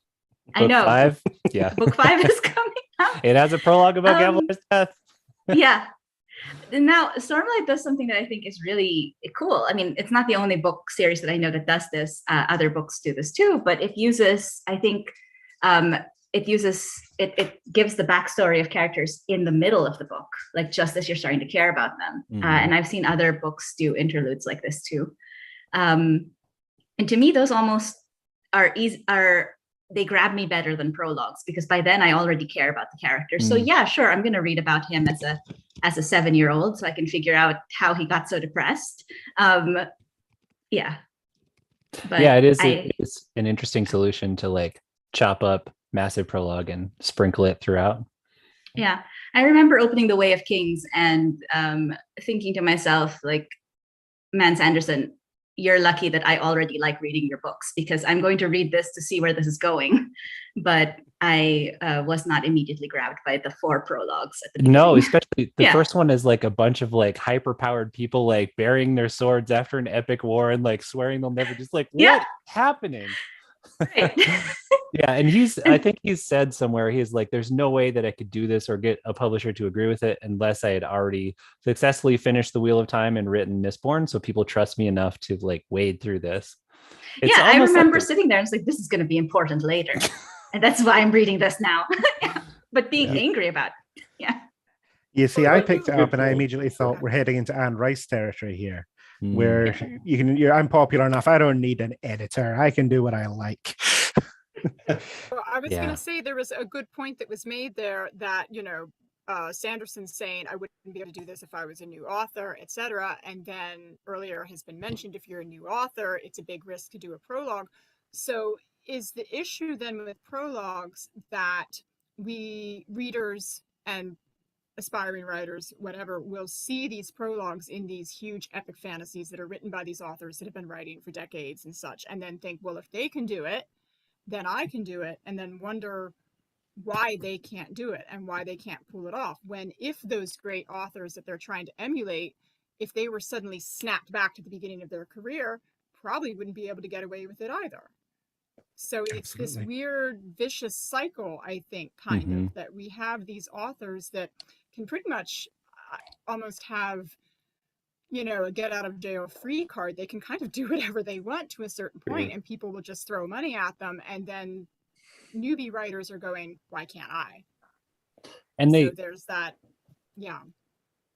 I know. 5? Yeah. Book 5 is coming up. It has a prologue about Gavilar's death. Yeah. Now, Stormlight does something that I think is really cool. I mean, it's not the only book series that I know that does this. Other books do this too, but it uses, I think, it gives the backstory of characters in the middle of the book, like just as you're starting to care about them. And I've seen other books do interludes like this too. And to me, those almost they grab me better than prologues, because by then I already care about the characters. So yeah, sure, I'm going to read about him as a 7-year-old, so I can figure out how he got so depressed. But it is an interesting solution to like chop up massive prologue and sprinkle it throughout. Yeah, I remember opening The Way of Kings and thinking to myself, like, man, Sanderson, you're lucky that I already like reading your books, because I'm going to read this to see where this is going. But I was not immediately grabbed by the 4 prologues at the beginning. No, especially the first one is like a bunch of like hyper-powered people like burying their swords after an epic war and like swearing they'll never, just like, what's happening? Right. Yeah, and I think he's said somewhere, he's like, there's no way that I could do this or get a publisher to agree with it unless I had already successfully finished The Wheel of Time and written Mistborn, so people trust me enough to like wade through this. I remember sitting there and it's like, this is going to be important later. And that's why I'm reading this now. But being angry about it. Yeah. You see, I picked it up and I immediately thought we're heading into Anne Rice territory here, where I'm popular enough. I don't need an editor. I can do what I like. Well, I was going to say there was a good point that was made there that, Sanderson's saying I wouldn't be able to do this if I was a new author, etc. And then earlier has been mentioned, if you're a new author, it's a big risk to do a prologue. So is the issue then with prologues that we readers and aspiring writers, whatever, will see these prologues in these huge epic fantasies that are written by these authors that have been writing for decades and such, and then think, well, if they can do it, then I can do it, and then wonder why they can't do it and why they can't pull it off. When if those great authors that they're trying to emulate, if they were suddenly snapped back to the beginning of their career, probably wouldn't be able to get away with it either. So it's this weird vicious cycle, I think, kind of, that we have these authors that can pretty much almost have, you know, a get out of jail free card. They can kind of do whatever they want to a certain point, and people will just throw money at them, and then newbie writers are going, why can't I? And so there's that.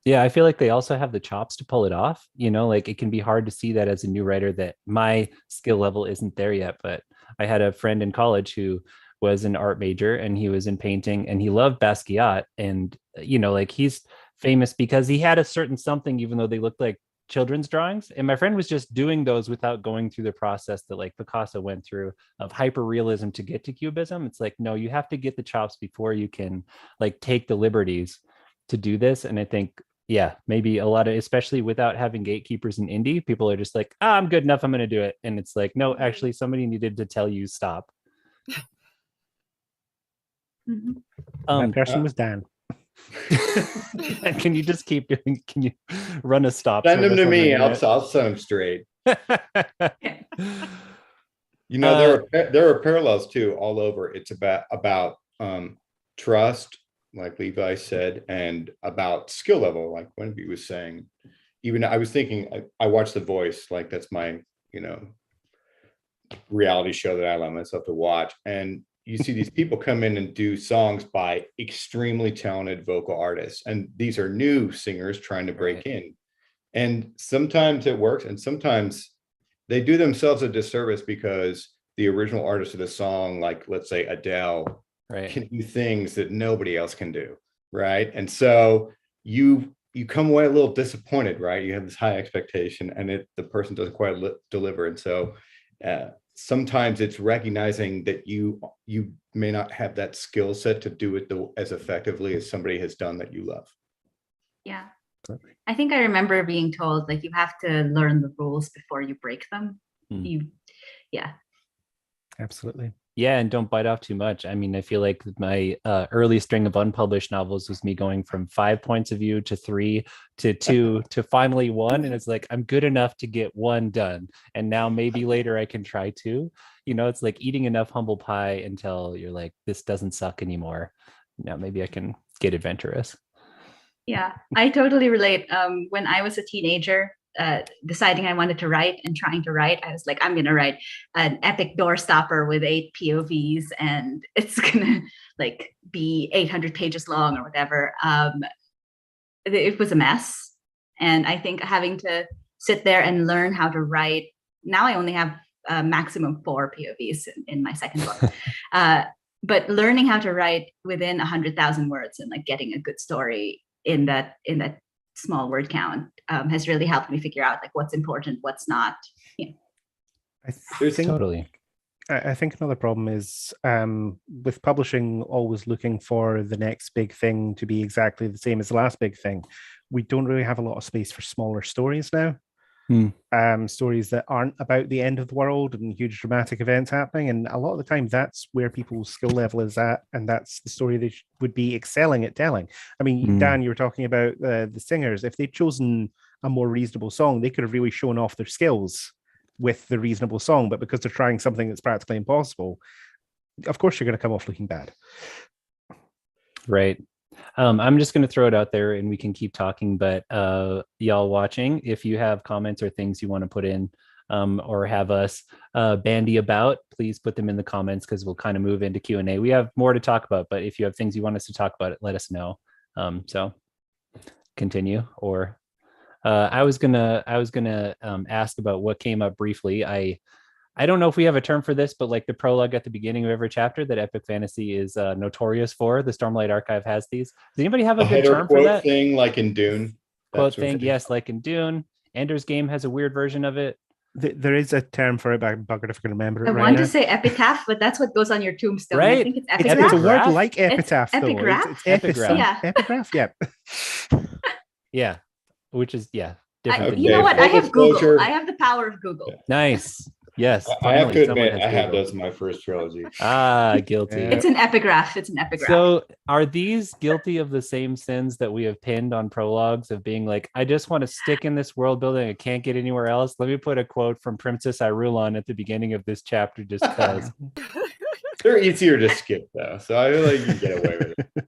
Yeah, I feel like they also have the chops to pull it off. You know, like it can be hard to see that as a new writer, that my skill level isn't there yet. But I had a friend in college who was an art major, and he was in painting, and he loved Basquiat. And, you know, like he's famous because he had a certain something, even though they looked like children's drawings. And my friend was just doing those without going through the process that like Picasso went through of hyper realism to get to cubism. It's like, no, you have to get the chops before you can like take the liberties to do this. And I think, yeah, maybe a lot of, especially without having gatekeepers in indie, people are just like, I'm good enough, I'm going to do it. And it's like, no, actually somebody needed to tell you stop. That person was Dan. Can you just keep doing, can you run a stop? Send them to me. I'll set them straight. You know, there are parallels too all over. It's about trust, like Levi said, and about skill level, like Quenby was saying. Even I was thinking, I watched The Voice, like that's my, you know, reality show that I allow myself to watch. And you see these people come in and do songs by extremely talented vocal artists. And these are new singers trying to break in. And sometimes it works, and sometimes they do themselves a disservice because the original artist of the song, like let's say Adele, can do things that nobody else can do, right? And so you come away a little disappointed, right? You have this high expectation, and the person doesn't quite deliver. And so sometimes it's recognizing that you may not have that skill set to do it as effectively as somebody has done that you love. Yeah. I think I remember being told, like, you have to learn the rules before you break them. Absolutely. Yeah, and don't bite off too much. I mean, I feel like my early string of unpublished novels was me going from 5 points of view to 3 to 2 to finally 1. And it's like, I'm good enough to get 1 done. And now maybe later I can try 2. You know, it's like eating enough humble pie until you're like, this doesn't suck anymore. Now maybe I can get adventurous. Yeah, I totally relate. When I was a teenager, deciding I wanted to write and trying to write, I was like, I'm gonna write an epic doorstopper with 8 POVs, and it's gonna like be 800 pages long or whatever. It was a mess, and I think having to sit there and learn how to write. Now I only have a maximum 4 POVs in my second book, but learning how to write within 100,000 words and like getting a good story in that small word count has really helped me figure out like what's important, what's not. I think another problem is with publishing always looking for the next big thing to be exactly the same as the last big thing. We don't really have a lot of space for smaller stories now. Stories that aren't about the end of the world and huge dramatic events happening. And a lot of the time, that's where people's skill level is at. And that's the story they would be excelling at telling. I mean, Dan, you were talking about the singers. If they'd chosen a more reasonable song, they could have really shown off their skills with the reasonable song. But because they're trying something that's practically impossible, of course, you're going to come off looking bad. Right. I'm just going to throw it out there and we can keep talking, but y'all watching, if you have comments or things you want to put in or have us bandy about, please put them in the comments because we'll kind of move into Q&A. We have more to talk about, but if you have things you want us to talk about, let us know. So continue. Or I was gonna ask about what came up briefly. I don't know if we have a term for this, but like the prologue at the beginning of every chapter that Epic Fantasy is notorious for, the Stormlight Archive has these. Does anybody have a good term for that? Thing like in Dune. Quote thing, yes, like in Dune. Ender's Game has a weird version of it. There is a term for it, but I'm buggered if I can remember it. I want to say epitaph, but that's what goes on your tombstone. Right? I think it's epigraph. It's a word like epitaph, though. Epigraph? It's Epigraph. Yeah. Epigraph, yeah. Yeah, which is, different. You know what? I have Google. I have the power of Google. Nice. Yes, I have finally, to someone admit, has I had Google. those in my first trilogy. Guilty. Yeah. It's an epigraph. It's an epigraph. So are these guilty of the same sins that we have pinned on Prologues of being like, I just want to stick in this world building. I can't get anywhere else. Let me put a quote from Princess Irulan at the beginning of this chapter just because. They're easier to skip though, so I feel like you can get away with it.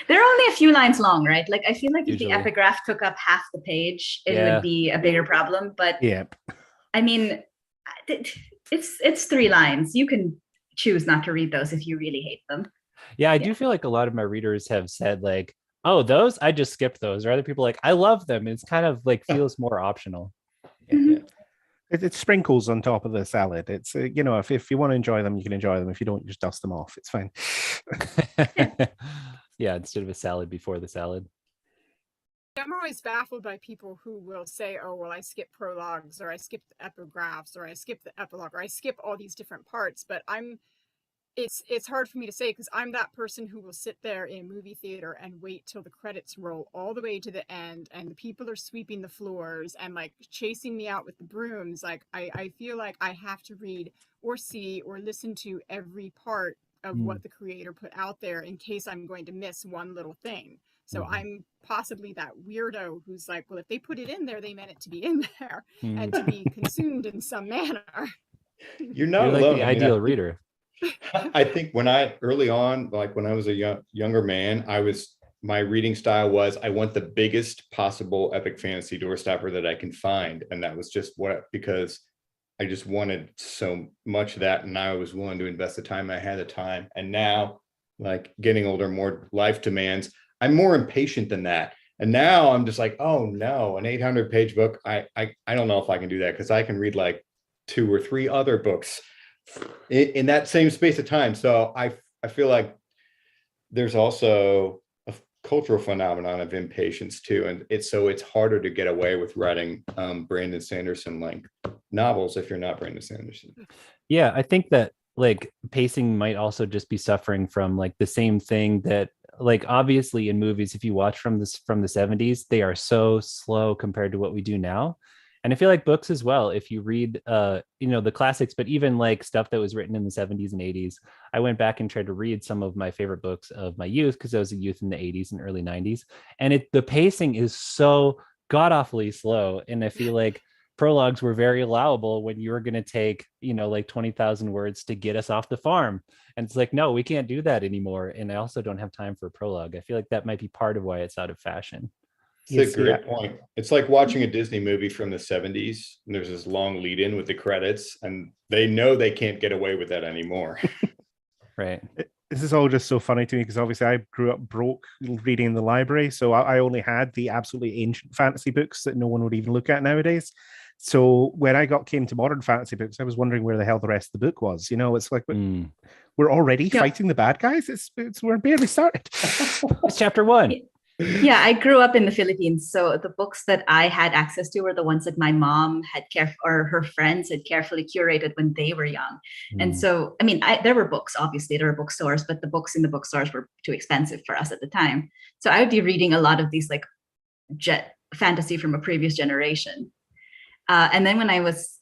They're only a few lines long, right? Like I feel like if Usually. the epigraph took up half the page, it Yeah. would be a bigger problem. But Yep. I mean, it's 3 lines. You can choose not to read those if you really hate them. Yeah, I do feel like a lot of my readers have said like, oh, those, I just skipped those. Or other people like, I love them. It's kind of like feels more optional. Yeah. It sprinkles on top of the salad. It's if you want to enjoy them, you can enjoy them. If you don't, just dust them off. It's fine. Yeah, instead of a salad before the salad. I'm always baffled by people who will say, oh, well, I skip prologues, or I skip the epigraphs, or I skip the epilogue, or I skip all these different parts. But it's hard for me to say, because I'm that person who will sit there in a movie theater and wait till the credits roll all the way to the end, and the people are sweeping the floors and like chasing me out with the brooms. Like I feel like I have to read or see or listen to every part of what the creator put out there in case I'm going to miss one little thing. So I'm possibly that weirdo who's like, well, if they put it in there, they meant it to be in there and to be consumed in some manner. You're not You're like alone. the I mean, ideal reader. I think when I early on, like when I was a younger man, my reading style was I want the biggest possible epic fantasy doorstopper that I can find, and that was just because I just wanted so much of that, and I was willing to invest the time. I had the time, and now, like getting older, more life demands. I'm more impatient than that, and now I'm just like, oh no, an 800-page book. I don't know if I can do that because I can read like 2 or 3 other books in that same space of time. So I feel like there's also a cultural phenomenon of impatience too, and it's harder to get away with writing Brandon Sanderson length novels if you're not Brandon Sanderson. Yeah, I think that like pacing might also just be suffering from like the same thing that like obviously in movies, if you watch from the 70s, they are so slow compared to what we do now. And I feel like books as well, if you read the classics, but even like stuff that was written in the 70s and 80s, I went back and tried to read some of my favorite books of my youth because I was a youth in the 80s and early 90s, and the pacing is so god awfully slow. And I feel like prologues were very allowable when you were going to take like 20,000 words to get us off the farm, and it's like, no, we can't do that anymore. And I also don't have time for a prologue. I feel like that might be part of why it's out of fashion. It's a great point. It's like watching a Disney movie from the 70s, and there's this long lead in with the credits, and they know they can't get away with that anymore. Right. This is all just so funny to me because obviously I grew up broke reading in the library, so I only had the absolutely ancient fantasy books that no one would even look at nowadays. So when I came to modern fantasy books, I was wondering where the hell the rest of the book was. It's like we're already fighting the bad guys. We're barely started. It's chapter 1. Yeah, I grew up in the Philippines, so the books that I had access to were the ones that my mom had or her friends had carefully curated when they were young. And so, I mean, there were books, obviously, there were bookstores, but the books in the bookstores were too expensive for us at the time. So I would be reading a lot of these like fantasy from a previous generation. And then when I was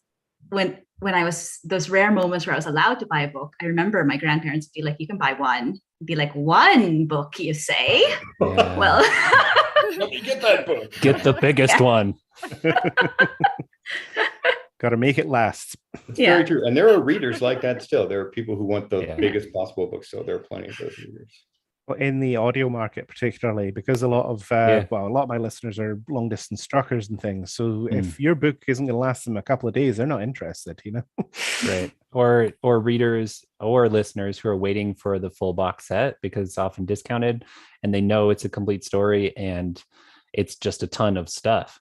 those rare moments where I was allowed to buy a book, I remember my grandparents would be like, you can buy one. Be like, one book, you say? Yeah. Well, Let me get that book. Get the biggest one. Got to make it last. It's very true. And there are readers like that still. There are people who want the Yeah. biggest possible book still. There are plenty of those readers. In the audio market, particularly because a lot of my listeners are long distance truckers and things. So if your book isn't going to last them a couple of days, they're not interested, Right. Or readers or listeners who are waiting for the full box set because it's often discounted and they know it's a complete story and it's just a ton of stuff.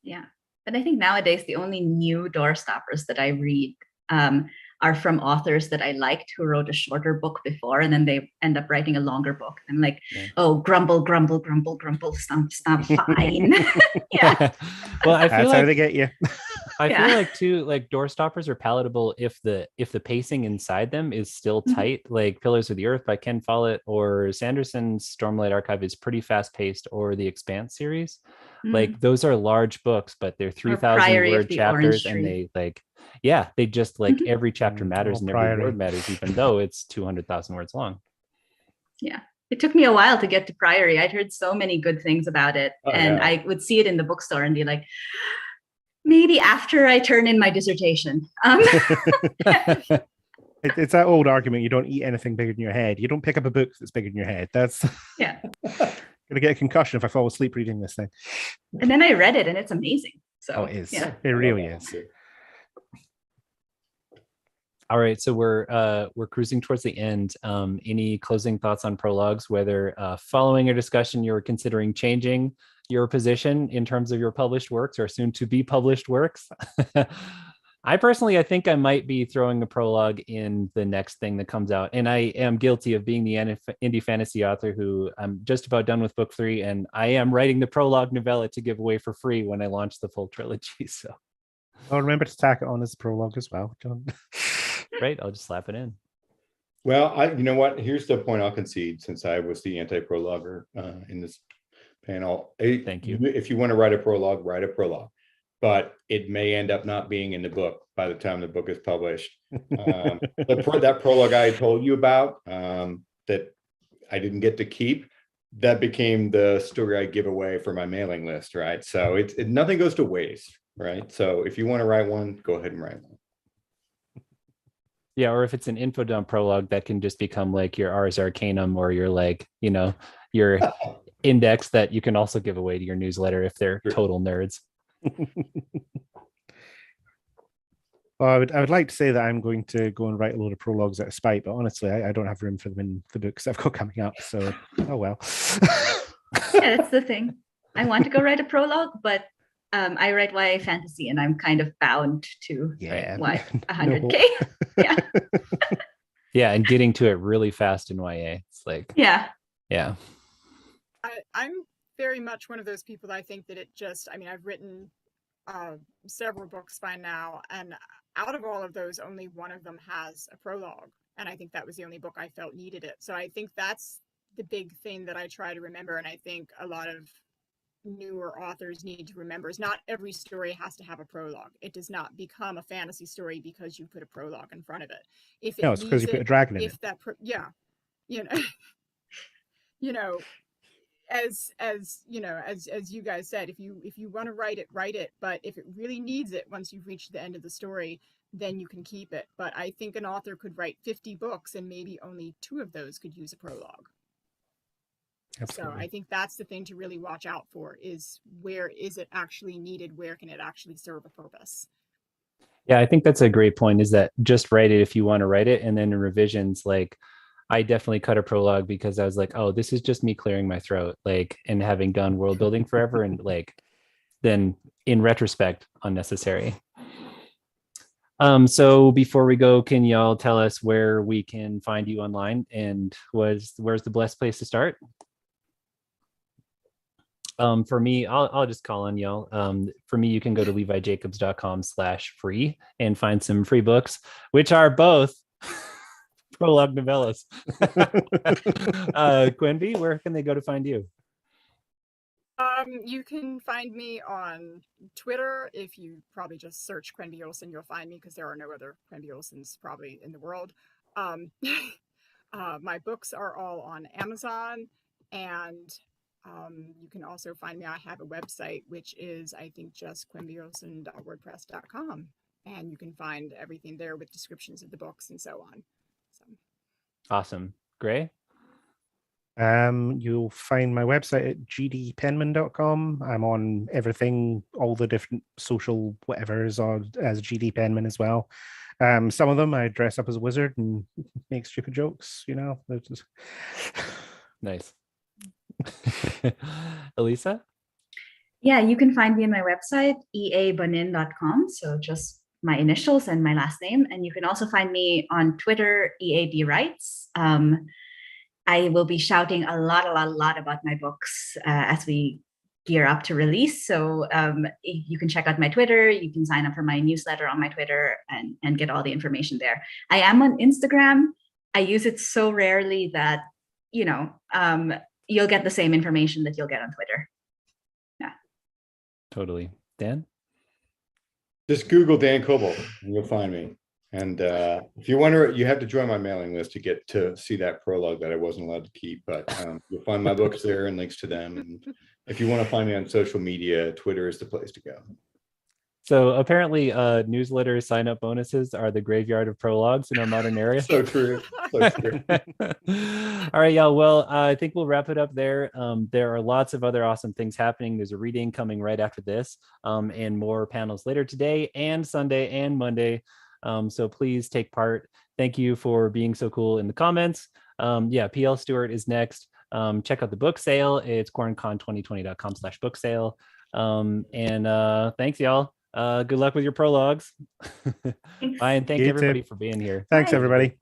Yeah. But I think nowadays the only new doorstoppers that I read are from authors that I liked who wrote a shorter book before, and then they end up writing a longer book. I'm like, oh, grumble, grumble, grumble, grumble, stomp, stomp, fine. Yeah. Well, I feel That's like how they get you. I Yeah. feel like too, like door stoppers are palatable if the pacing inside them is still tight. Like Pillars of the Earth by Ken Follett or Sanderson's Stormlight Archive is pretty fast paced, or the Expanse series. Like those are large books, but they're 3,000 Priory of word the Orange chapters, and Tree. they just like every chapter matters and every Priory. word matters, even though it's 200,000 words long. Yeah. It took me a while to get to Priory. I'd heard so many good things about it. Oh, and yeah. I would see it in the bookstore and be like, maybe after I turn in my dissertation. It's that old argument: you don't eat anything bigger than your head. You don't pick up a book that's bigger than your head. That's Yeah. gonna get a concussion if I fall asleep reading this thing. And then I read it, and it's amazing. So Oh, it is. Yeah. It really is. All right, so we're cruising towards the end. Any closing thoughts on Prologues? Whether following a discussion you're considering changing your position in terms of your published works or soon to be published works? I think I might be throwing a prologue in the next thing that comes out, and I am guilty of being the indie fantasy author who I'm just about done with book 3, and I am writing the prologue novella to give away for free when I launch the full trilogy. So, I'll remember to tack it on as a prologue as well, John. Right, I'll just slap it in. Well, you know what? Here's the point I'll concede, since I was the anti-prologuer in this panel. Thank you. If you want to write a prologue, write a prologue, but it may end up not being in the book by the time the book is published. That prologue I told you about that I didn't get to keep, that became the story I give away for my mailing list, right? So nothing goes to waste, right? So if you want to write one, go ahead and write one. Yeah, or if it's an info dump prologue, that can just become like your Ars Arcanum, or your your index that you can also give away to your newsletter if they're total nerds. Well, I would like to say that I'm going to go and write a load of prologues out of spite, but honestly, I don't have room for them in the books I've got coming up. So, oh well. Yeah, that's the thing. I want to go write a prologue, but I write YA fantasy, and I'm kind of bound to 100K. Yeah. Yeah, and getting to it really fast in YA. It's like Yeah. I'm very much one of those people that I think that I've written several books by now, and out of all of those, only one of them has a prologue, and I think that was the only book I felt needed it. So I think that's the big thing that I try to remember, and I think a lot of newer authors need to remember is not every story has to have a prologue. It does not become a fantasy story because you put a prologue in front of it. If it it's because you put a dragon in it. As you guys said, if you want to write it, but if it really needs it once you've reached the end of the story, then you can keep it. But I think an author could write 50 books and maybe only 2 of those could use a prologue. Absolutely. So I think that's the thing to really watch out for, is where is it actually needed? Where can it actually serve a purpose? Yeah, I think that's a great point, is that just write it if you want to write it. And then in revisions, like I definitely cut a prologue because I was like, oh, this is just me clearing my throat, and having done world building forever. And then in retrospect, unnecessary. So before we go, can y'all tell us where we can find you online, and where's the best place to start? For me, I'll just call on y'all. For me, you can go to levijacobs.com/free and find some free books, which are both prologue novellas. Quenby, where can they go to find you? You can find me on Twitter. If you probably just search Quenby Olson, you'll find me, because there are no other Quenby Olsons probably in the world. My books are all on Amazon, and you can also find me. I have a website, which is, I think, just quenbyolson.wordpress.com, and you can find everything there with descriptions of the books and so on. So. Awesome. Gray? You'll find my website at gdpenman.com. I'm on everything, all the different social whatevers as GD Penman as well. Some of them I dress up as a wizard and make stupid jokes, Just... Nice. Elisa? Yeah, you can find me on my website, eabonnin.com. So just my initials and my last name. And you can also find me on Twitter, EAD Writes. I will be shouting a lot about my books as we gear up to release. So you can check out my Twitter. You can sign up for my newsletter on my Twitter and get all the information there. I am on Instagram. I use it so rarely that, you'll get the same information that you'll get on Twitter. Yeah. Totally. Dan? Just Google Dan Koboldt and you'll find me. And if you wonder, you have to join my mailing list to get to see that prologue that I wasn't allowed to keep, but you'll find my books there and links to them. And if you want to find me on social media, Twitter is the place to go. So apparently newsletter sign-up bonuses are the graveyard of prologues in our modern era. So true. So true. All right, y'all. Well, I think we'll wrap it up there. There are lots of other awesome things happening. There's a reading coming right after this, and more panels later today and Sunday and Monday. So please take part. Thank you for being so cool in the comments. PL Stewart is next. Check out the book sale. It's QuaranCon2022.com/book sale. And thanks, y'all. Good luck with your prologues. Bye, and thank You everybody too. for being here. Thanks, Bye. everybody.